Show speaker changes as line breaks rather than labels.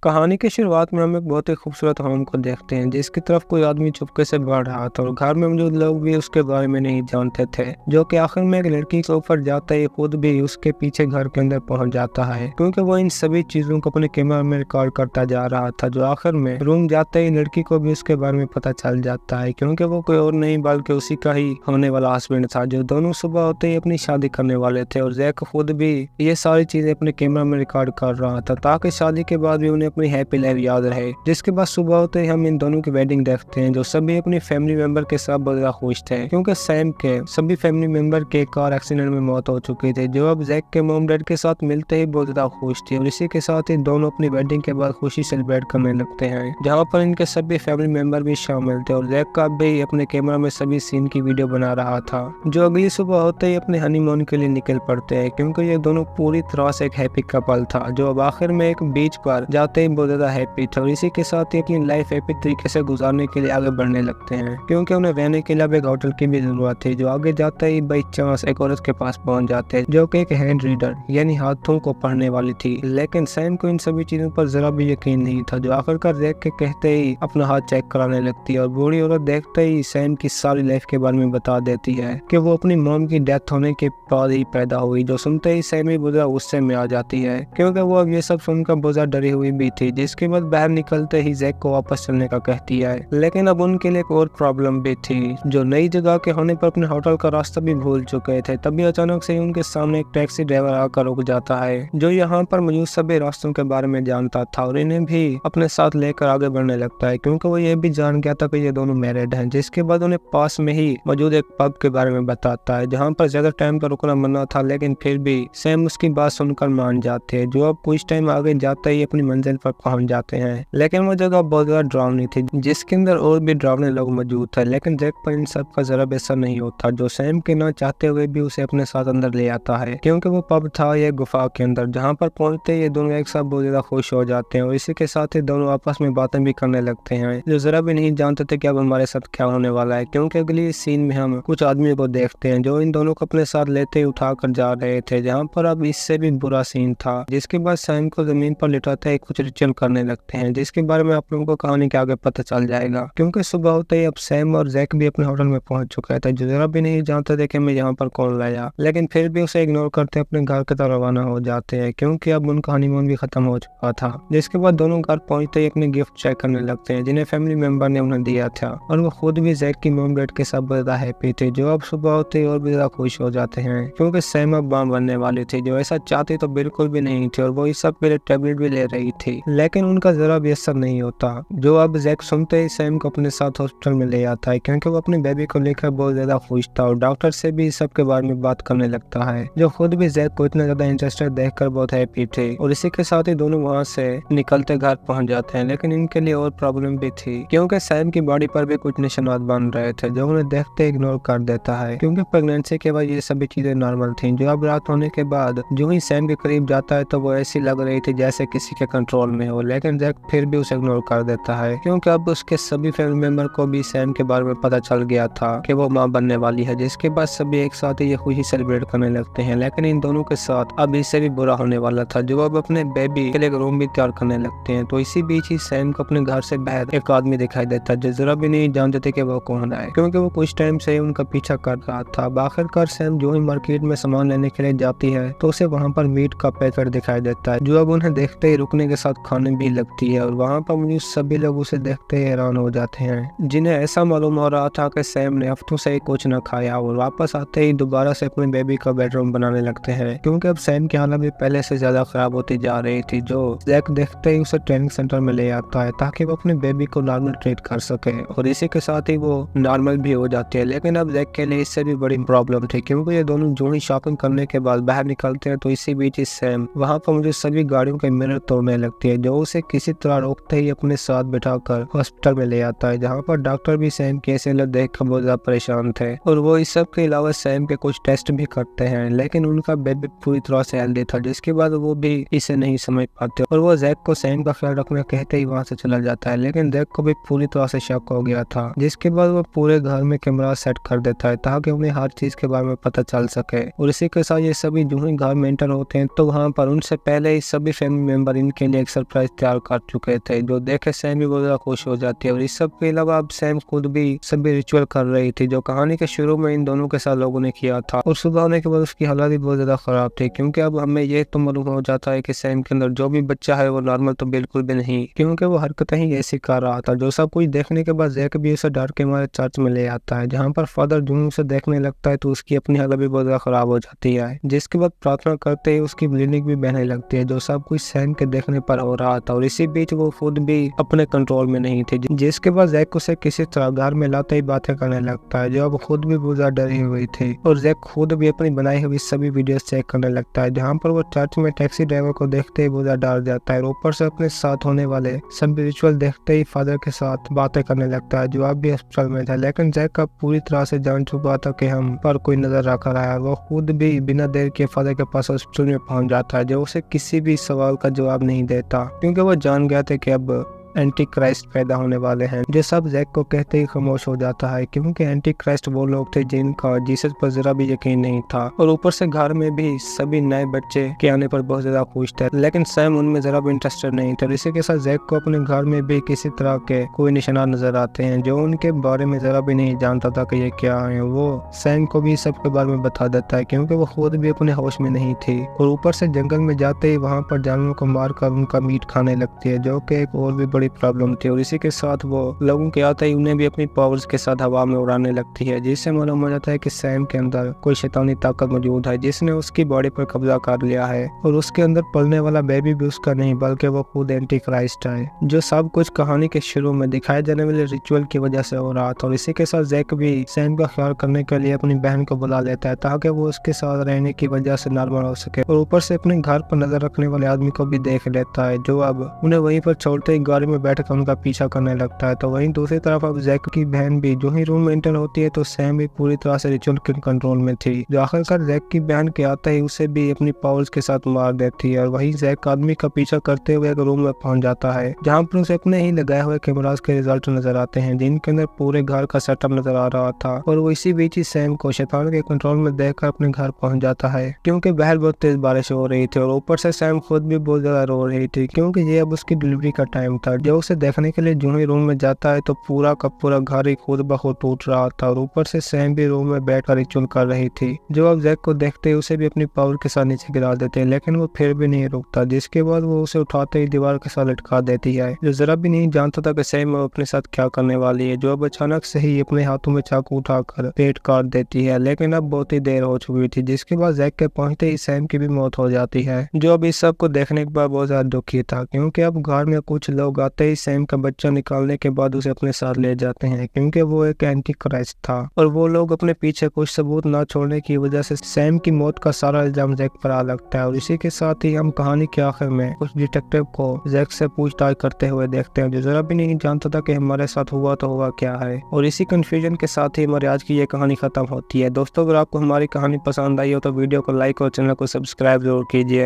कहानी की शुरुआत में हम एक बहुत ही खूबसूरत होम को देखते हैं जिसकी तरफ कोई आदमी चुपके से बढ़ रहा था और घर में मौजूद लोग भी उसके बारे में नहीं जानते थे, जो कि आखिर में एक लड़की के ऊपर जाता ही खुद भी उसके पीछे घर के अंदर पहुंच जाता है, क्योंकि वो इन सभी चीजों को अपने कैमरा में रिकॉर्ड करता जा रहा था। जो आखिर में रूम जाते ही लड़की को भी उसके बारे में पता चल जाता है, क्योंकि वो कोई और नहीं बल्कि उसी का ही होने वाला हस्बैंड था, जो दोनों सुबह होते ही अपनी शादी करने वाले थे। और जैक खुद भी ये सारी चीजें अपने कैमरा में रिकॉर्ड कर रहा था ताकि शादी के बाद भी उन्हें अपनी हैप्पी लाइफ याद रहे। जिसके बाद सुबह होते ही हम इन दोनों की वेडिंग देखते हैं, जो सभी अपनी फैमिली मेंबर के साथ बहुत ज्यादा खुश थे, क्योंकि सैम के सभी फैमिली मेंबर के कार एक्सीडेंट में मौत हो चुकी थी, जो अब जैक के मॉम डैड के साथ मिलते ही बहुत ज्यादा खुश थे। और इसी के साथ ही दोनों अपनी वेडिंग के बाद खुशी सेलिब्रेट करने लगते हैं, जहाँ पर इनके सभी फैमिली मेंबर भी शामिल थे। और जैक का भी अपने कैमरा में सभी सीन की वीडियो बना रहा था, जो अगली सुबह होते ही अपने हनीमून के लिए निकल पड़ते हैं, क्योंकि ये दोनों पूरी तरह से एक हैप्पी कपल था, जो अब आखिर में एक बीच पर जाते ही बहुत ज्यादा हैप्पी थे। और इसी के साथ ही अपनी लाइफ हैप्पी तरीके से गुजारने के लिए आगे बढ़ने लगते हैं, क्योंकि उन्हें रहने के लिए अब एक होटल की भी जरूरत थी। जो आगे जाते ही बाई चांस एक औरत के पास पहुंच जाते हैं, जो कि एक हैंड रीडर यानी हाथों को पढ़ने वाली थी। लेकिन सैम को इन सभी चीजों पर जरा भी यकीन नहीं था, जो आखिरकार जैक के कहते ही अपना हाथ चेक कराने लगती है। और बूढ़ी औरत देखते ही सैम की सारी लाइफ के बारे में बता देती है कि वो अपनी मॉम की डेथ होने के बाद ही पैदा हुई। जो सुनते ही सैम ही बुरा गुस्से में आ जाती है, क्योंकि वो अब ये सब सुनकर बहुत ज्यादा डरी हुई भी थी। जिसके बाद बाहर निकलते ही जैक को वापस चलने का कहती है, लेकिन अब उनके लिए एक और प्रॉब्लम भी थी। जो नई जगह के होने पर अपने होटल का रास्ता भी भूल चुके थे। तभी अचानक से उनके सामने एक टैक्सी ड्राइवर आकर रुक जाता है, जो यहाँ पर मौजूद सभी रास्तों के बारे में जानता था और इन्हें भी अपने साथ लेकर आगे बढ़ने लगता है, क्योंकि वो ये भी जान गया था कि ये दोनों मैरिड हैं। जिसके बाद उन्हें पास में ही मौजूद एक पब के बारे में बताता है, जहाँ पर ज्यादा टाइम का रुकना मना था, लेकिन फिर भी सैम उसकी बात सुनकर मान जाते हैं। जो अब कुछ टाइम आगे जाते ही अपनी मंजिल पर पहुंच जाते हैं, लेकिन वो जगह बहुत ज्यादा डरावनी थी, जिसके अंदर और भी डरावने लोग मौजूद थे। लेकिन जैक पर इन सब का जरा भी असर नहीं होता, जो सैम के ना चाहते हुए भी उसे अपने साथ अंदर ले आता है, क्योंकि वो पब था ये गुफा के अंदर, जहाँ पर पहुंचते ये दोनों एक साथ बहुत ज्यादा खुश हो जाते हैं। और इसी के साथ ही दोनों आपस में बातें भी करने लगते हैं, जो जरा भी नहीं जानते थे कि अब हमारे साथ क्या होने वाला है। क्योंकि अगली सीन में हम कुछ आदमियों को देखते हैं जो इन दोनों को अपने साथ लेते ही उठा कर जा रहे थे, जहाँ पर अब इससे भी बुरा सीन था। जिसके बाद सैम को जमीन पर लिटाते ही कुछ रिचुअल करने लगते हैं, जिसके बारे में आप लोगों को कहानी के आगे पता चल जाएगा। क्योंकि सुबह होते ही अब सैम और जैक भी अपने होटल में पहुंच चुका था, जो जरा भी नहीं जानते थे कि मैं यहाँ पर कौन लाया, लेकिन फिर भी उसे इग्नोर करते अपने घर की तरफ रवाना हो जाते हैं, क्योंकि अब उनका हनीमून भी खत्म हो चुका था। जिसके बाद दोनों घर पहुंचते ही अपने गिफ्ट चेक करने लगते हैं, जिन्हें फैमिली मेंबर ने उन्हें दिया था। और वो खुद भी जैक की मॉम डैड के साथ बहुत ज्यादा हैप्पी थे, जो अब सुबह होते ही और भी ज्यादा खुश हो जाते हैं, क्योंकि सैम अब मां बनने वाली थी, जो ऐसा चाहती तो बिल्कुल भी नहीं थी। और वो इस सब के लिए टेबलेट भी ले रही थी, लेकिन उनका जरा भी असर नहीं होता। जो अब जैक सुनते ही सैम को अपने साथ हॉस्पिटल में ले आता है, क्योंकि वो अपने बेबी को लेकर बहुत ज्यादा खुश था और डॉक्टर से भी इस सब के बारे में बात करने लगता है, जो खुद भी जैक को इतना ज्यादा इंटरेस्टेड देखकर बहुत हैप्पी थे। और इसी के साथ ही दोनों वहाँ से निकलते घर पहुंच जाते हैं, लेकिन इनके लिए और प्रॉब्लम भी थी, क्योंकि सैम की बॉडी पर भी कुछ निशानात बन रहे थे, जो उन्हें देखते इग्नोर कर देता है, क्योंकि प्रेगनेंसी के बाद ये सभी चीजें नॉर्मल थी। जो अब रात होने के बाद जो ही सैम के करीब जाता है तो वो ऐसी लग रही थी जैसे किसी के कंट्रोल में हो, लेकिन जैक फिर भी उसे इग्नोर कर देता है, क्योंकि अब उसके सभी फैमिली मेंबर को भी सैम के बारे में पता चल गया था कि वो मां बनने वाली है। जिसके बाद सभी एक साथ ही ये खुशी सेलिब्रेट करने लगते हैं, लेकिन इन दोनों के साथ अब इससे भी बुरा होने वाला था, जो अब अपने बेबी के लिए एक रूम भी तैयार करने लगते हैं। तो इसी बीच ही सैम को अपने घर से बाहर एक आदमी दिखाई देता है, जो जरा भी नहीं जानते थे कि वो कौन है, क्योंकि वो कुछ टाइम से उनका पीछा कर रहा था। आखिरकार सैम जो ही मार्केट में सामान लेने के लिए जाती है तो उसे वहाँ पर मीट का पैकेट दिखाई देता है, जो अब उन्हें देखते ही रुकने के साथ खाने भी लगती है। और वहाँ पर मुझे सभी लोग उसे देखते ही हैरान हो जाते हैं, जिन्हें ऐसा मालूम हो रहा था कि सैम ने हफ्तों से कुछ न खाया। और वापस आते ही दोबारा से अपने बेबी का बेडरूम बनाने लगते हैं, क्योंकि अब सैम की हालत भी पहले से ज्यादा खराब होती जा रही थी। जो जैक देखते ही उसे ट्रेनिंग सेंटर में ले आता है ताकि वो अपने बेबी को नॉर्मल ट्रीट कर सके, और इसी के साथ ही वो नॉर्मल भी हो जाती है। लेकिन अब जैक के लिए इससे भी बड़ी प्रॉब्लम थी, क्योंकि ये दोनों जो ही शॉपिंग करने के बाद बाहर निकलते हैं तो इसी बीच ही सैम वहाँ पर मुझे सभी गाड़ियों के मिरर तोड़ने लगती है, जो उसे किसी तरह रोकते ही अपने साथ बिठाकर हॉस्पिटल में ले आता है, जहाँ पर डॉक्टर भी सैम की ऐसी हालत देखकर बहुत ज्यादा परेशान थे। और वो इस सब के अलावा सैम के कुछ टेस्ट भी करते हैं, लेकिन उनका बेबी पूरी तरह से हेल्दी था, जिसके बाद वो भी इसे नहीं समझ पाते और वो जैक को सैम का ख्याल रखना कहते ही वहाँ से चला जाता है। लेकिन जैक को भी पूरी तरह से शक हो गया था, जिसके बाद वो पूरे घर में कैमरा सेट कर देता है ताकि उन्हें हर चीज के बारे में पता चल सके। और इसी के साथ ये सभी जो ही घर में एंटर होते हैं तो वहाँ पर उनसे पहले ही सभी फैमिली मेंबर इनके लिए एक सरप्राइज तैयार कर चुके थे, जो देखे सैम भी बहुत ज्यादा खुश हो जाती है। और इस सब के अलावा अब सैम खुद भी सभी रिचुअल कर रही थी, जो कहानी के शुरू में इन दोनों के साथ लोगों ने किया था। और सुबह होने के बाद उसकी हालत भी बहुत ज्यादा खराब थी, क्योंकि अब हमें ये तो मालूम हो जाता है कि सैम के अंदर जो भी बच्चा है वो नॉर्मल तो बिल्कुल भी नहीं, क्योंकि वो हरकतें ही ऐसी कर रहा था। जो सब कुछ देखने के बाद जैक भी उसे डर के मारे चर्च में ले आता है, जहाँ पर फादर जून उसे देखने लगता है तो उसकी अपनी हालत भी बहुत ज्यादा खराब हो जाती है। जिसके बाद प्रार्थना करते ही उसकी ब्लीडिंग भी बहने लगती है, जो सब कुछ सैम के देखने पर हो रहा था। और इसी बीच वो खुद भी अपने कंट्रोल में नहीं थी, जिसके बाद जैक उसे किसी तरह घर में लाते ही बातें करने लगता है, जो अब खुद भी बहुत ज्यादा डरी हुई थी। और जैक खुद भी अपनी बनाई हुई सभी वीडियो चेक करने लगता है, जहाँ पर वो चर्च में टैक्सी ड्राइवर को देखते ही बहुत ज्यादा डर जाता है। और ऊपर से अपने साथ होने वाले सभी रिचुअल देखते ही फादर के साथ बातें करने लगता है, जो अब भी अस्पताल में था। लेकिन जैक का पूरी तरह से जान चुका था कि हम पर कोई नजर रखा रहा है। वो खुद भी बिना देर के फादर के पास हॉस्पिटल में पहुंच जाता है, जो उसे किसी भी सवाल का जवाब नहीं देता, क्योंकि वो जान गया था कि अब एंटी क्राइस्ट पैदा होने वाले हैं। जो सब जैक को कहते ही खामोश हो जाता है, क्योंकि एंटी क्राइस्ट वो लोग थे जिनका जीसस पर जरा भी यकीन नहीं था। और ऊपर से घर में भी सभी नए बच्चे के आने पर बहुत ज्यादा खुश थे, लेकिन सैम उनमें जरा भी इंटरेस्टेड नहीं था। इसी के साथ जैक को अपने घर में भी किसी तरह के कोई निशानात नजर आते हैं, जो उनके बारे में जरा भी नहीं जानता था कि ये क्या है। वो सैम को भी सबके बारे में बता देता है, क्योंकि वो खुद भी अपने होश में नहीं थी। और ऊपर से जंगल में जाते ही वहाँ पर जानवरों को मारकर उनका मीट खाने लगती है, जो कि एक और भी बड़ी प्रॉब्लम थी। और इसी के साथ वो लोगों के आते ही उन्हें भी अपनी पावर्स के साथ हवा में उड़ाने लगती है, जिससे मालूम हो जाता है कि सैम के अंदर कोई शैतानी ताकत मौजूद है, जिसने उसकी बॉडी पर कब्जा कर लिया है। और उसके अंदर पलने वाला बेबी भी उसका नहीं, बल्कि वो खुद एंटी क्राइस्ट है। जो सब कुछ कहानी के शुरू में दिखाए जाने वाले रिचुअल की वजह से हो रहा था। और इसी के साथ जैक भी सैम का ख्याल करने के लिए अपनी बहन को बुला लेता है, ताकि वो उसके साथ रहने की वजह से नॉर्मल हो सके। और ऊपर से अपने घर पर नजर रखने वाले आदमी को भी देख लेता है, जो अब उन्हें वहीं पर छोड़ते ही गाड़ी में बैठकर उनका पीछा करने लगता है। तो वहीं दूसरी तरफ अब जैक की बहन भी जो ही रूम में एंटर होती है, तो सैम भी पूरी तरह से रिचुअल के कंट्रोल में थी, जो आखिरकार जैक की बहन के आते ही उसे भी अपनी पावर्स के साथ मार देती है। और वहीं जैक आदमी का पीछा करते हुए एक रूम में पहुंच जाता है, जहाँ पर उसे अपने ही लगाए हुए कैमरास के रिजल्ट नजर आते हैं, जिनके अंदर पूरे घर का सेटअप नजर आ रहा था। और वो इसी बीच ही सैम को शैतान के कंट्रोल में देखकर अपने घर पहुंच जाता है, क्योंकि बाहर बहुत तेज बारिश हो रही थी। और ऊपर से सैम खुद भी बहुत ज्यादा रो रही थी, क्योंकि ये अब उसकी डिलीवरी का टाइम था। जो उसे देखने के लिए जो ही रूम में जाता है, तो पूरा का पूरा घर ही खुद ब खुद टूट रहा था। और ऊपर से सैम भी रूम में बैठकर रिचुअल कर रही थी, जो अब जैक को देखते ही उसे भी अपनी पावर के साथ नीचे गिरा देते हैं, लेकिन वो फिर भी नहीं रुकता। जिसके बाद वो उसे उठाते ही दीवार के साथ लटका देती है, जो जरा भी नहीं जानता था कि सैम अपने साथ क्या करने वाली है, जो अब अचानक से ही अपने हाथों में चाकू उठाकर पेट काट देती है। लेकिन अब बहुत ही देर हो चुकी थी, जिसके बाद जैक के पहुंचते ही सैम की भी मौत हो जाती है, जो अब इस सब को देखने के बाद बहुत ज्यादा दुखी था, क्योंकि अब घर में कुछ लोग आते ही सैम का बच्चा निकालने के बाद उसे अपने साथ ले जाते हैं, क्योंकि वो एक एंटी क्राइस्ट था। और वो लोग अपने पीछे कुछ सबूत ना छोड़ने की वजह से सैम की मौत का सारा इल्जाम जैक पर आ लगता है। और इसी के साथ ही हम कहानी के आखिर में उस डिटेक्टिव को जैक से पूछताछ करते हुए देखते हैं, जो जरा भी नहीं जानता था कि हमारे साथ हुआ तो हुआ क्या है। और इसी कंफ्यूजन के साथ ही हमारी आज की ये कहानी खत्म होती है। दोस्तों, अगर आपको हमारी कहानी पसंद आई हो तो वीडियो को लाइक और चैनल को सब्सक्राइब जरूर कीजिए।